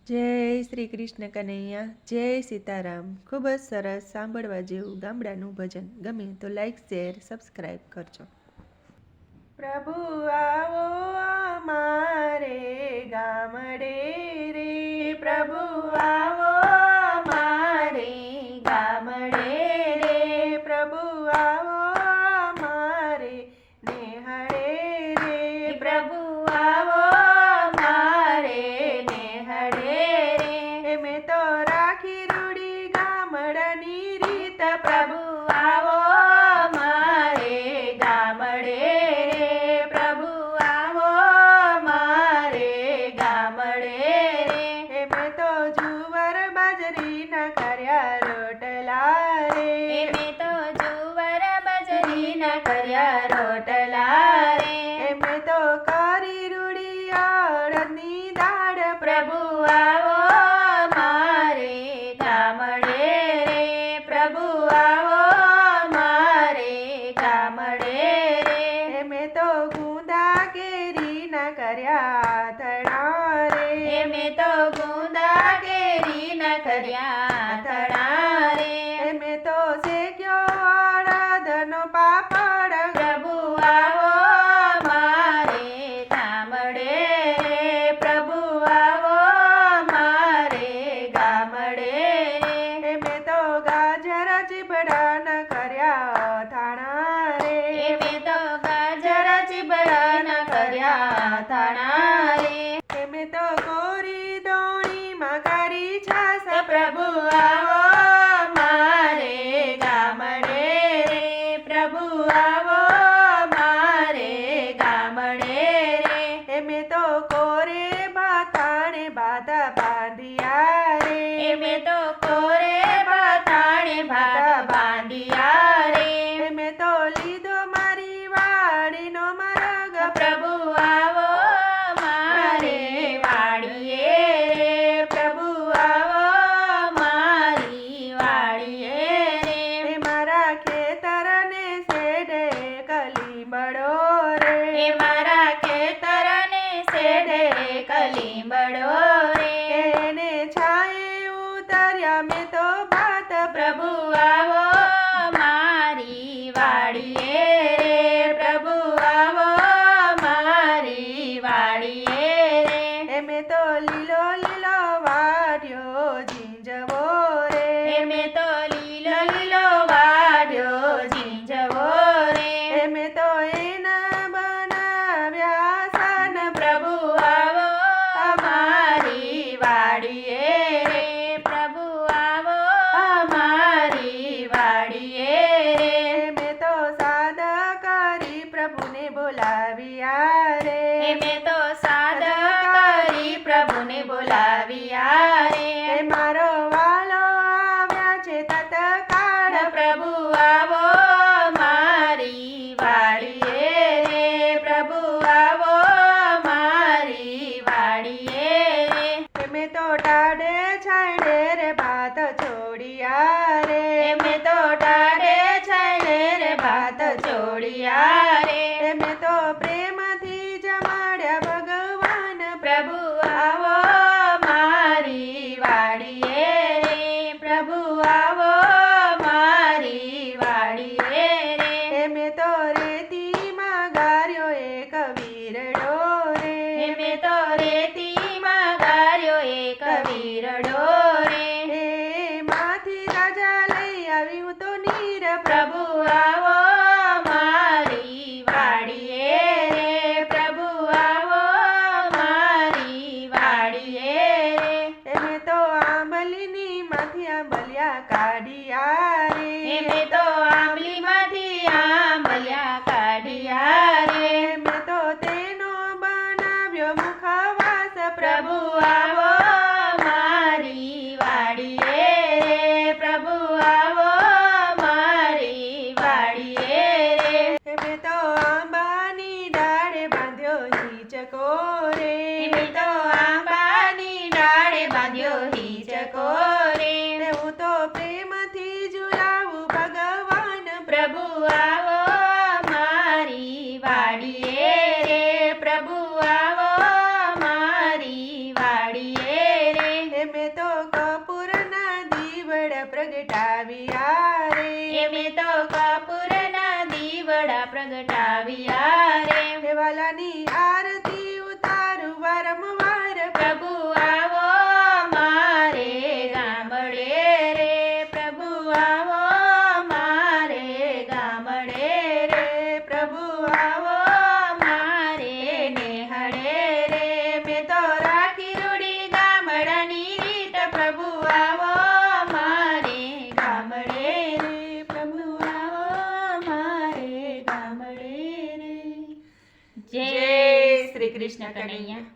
જય શ્રી કૃષ્ણ કનૈયા, જય સીતારામ. ખૂબ જ સરસ સાંભળવા જેવું ગામડાનું ભજન. ગમે તો લાઈક, શેર, સબસ્ક્રાઈબ કરજો. પ્રભુ આવો અમારે ગામડે રે, પ્રભુ આવો અમારે ગામડે રે, પ્રભુ આવો અમારે નેહળે રે, પ્રભુ આવો અમારે નેહળે રે. મેં તો રાખી રૂડી ગામડાની રીત, પ્રભુ આવો અમારે ગામડે રે, પ્રભુ આવો અમારે ગામડે રે. મેં તો જુવાર બાજરીના કર્યા રોટલા રે, મેં તો જુવાર બાજરીના કર્યા રોટલા રે. મેં તો કરી રૂડી અડદની દાળ, પ્રભુ આવો અમારે ગામડે રે, પ્રભુ આવો અમારે ગામડે રે. મેં તો ગુંદા કેરીના કર્યા આથણા રે, મેં તો ગુંદા કેરીના કર્યા આથણા રે. મેં તો શેક્યો અડદનો પાપડ, પ્રભુ આવો અમારે ગામડે રે, પ્રભુ આવો અમારે ગામડે રે. મેં તો ગાજર ચીબડાના કર્યા અથાણા રે, મેં તો ગાજર ચીબડાના કર્યા અથાણા રે. મેં તો કોરી દોણીમાં કરી છાશ, પ્રભુ આવો અમારે ગામડે રે, પ્રભુ આવો અમારે ગામડે રે. મેં તો કોરે ભાતાણે બાધા બાંધિયા રે, મેં તો કોરે ભાતાણે બાધા બાંધિયા રે. મેં તો લીધો મારી વાડીનો માર્ગ, પ્રભુ આવો મારે વાડીએ રે, પ્રભુ આવો મારી વાડીએ રે. મારા ખેતરને શેડે કલીમડો રે, મારા ખેતરને શેડે કલીમડો રે. એને છાંયે ઉતર્યા મેં તો ભાત, પ્રભુ આવો મારી વાડીએ રે, પ્રભુ આવો મારી વાડીએ રે. મેં તો લીલો લીલો વાઢ્યો ઝીંઝવો રે, મેં તો લીલો લીલો વાઢ્યો ઝીંઝવો રે. મેં તો એના બનાવ્યા સાન, પ્રભુ આવો અમારી વાડીએ રે, પ્રભુ આવો અમારી વાડીએ રે. મેં તો સાદ કરી પ્રભુને બોલાવ્યા રે, મેં તો સાદ કરી પ્રભુને બોલાવ્યા રે. મારો વાલો આવ્યા છે તત્કાળ, પ્રભુ આવો મારી વાડીએ રે, પ્રભુ આવો મારી વાડીએ રે. મેં તો ટાઢે છાંયડે રે ભાત છોડ્યા રે, મેં તો ટાઢે છાંયડે રે ભાત છોડ્યા રે. મેં તો પ્રેમથી જમાડ્યા ભગવાન, પ્રભુ આવો મારી વાડીએ રે, પ્રભુ આવો મારી વાડીએ રે. મેં તો રેતીમાં ગાર્યો એક વીરડો રે, મેં તો રેતીમાં ગાર્યો એક વીરડો રે. એમાંથી રાજા લઈ આવ્યું તો નીર, પ્રભુ આવો મારી વાડીએ રે, પ્રભુ આવો મારી વાડીએ રે. મેં તો આંબલીની માંથી આંબલિયા કાઢ્યા રે, મેં તો આંબલીમાંથી આંબલિયા કાઢ્યા રે. મેં તો તેનો બનાવ્યો મુખવાસ, પ્રભુ આવો મારી વાડીએ રે, પ્રભુ આવો મારી વાડીએ રે. મેં તો આંબાની ડાળે બાંધ્યો હિંચકો રે, મેં તો આંબાની ડાળે બાંધ્યો હિંચકો રે. હું તો પ્રેમથી ઝુલાવું ભગવાન, પ્રભુ આવો મારી વાડીએ રે, પ્રભુ આવો મારી વાડીએ રે. પ્રગટાવ્યા રે. મેં તો કપૂરના દીવડા પ્રગટાવ્યા રે. હે વાલાની આરતી ઉતારું વારંવાર પ્રભુ આવો મારે ગામડે રે. પ્રભુ આવો મારે ગામડે રે. પ્રભુ આવો મારે નેહળે રે. મેં તો રાખી રૂડી ગામડાની રીત. પ્રભુ આવો મારે ગામડે રે. પ્રભુ આવો મારે ગામડે રે. જય શ્રી કૃષ્ણ કનૈયા.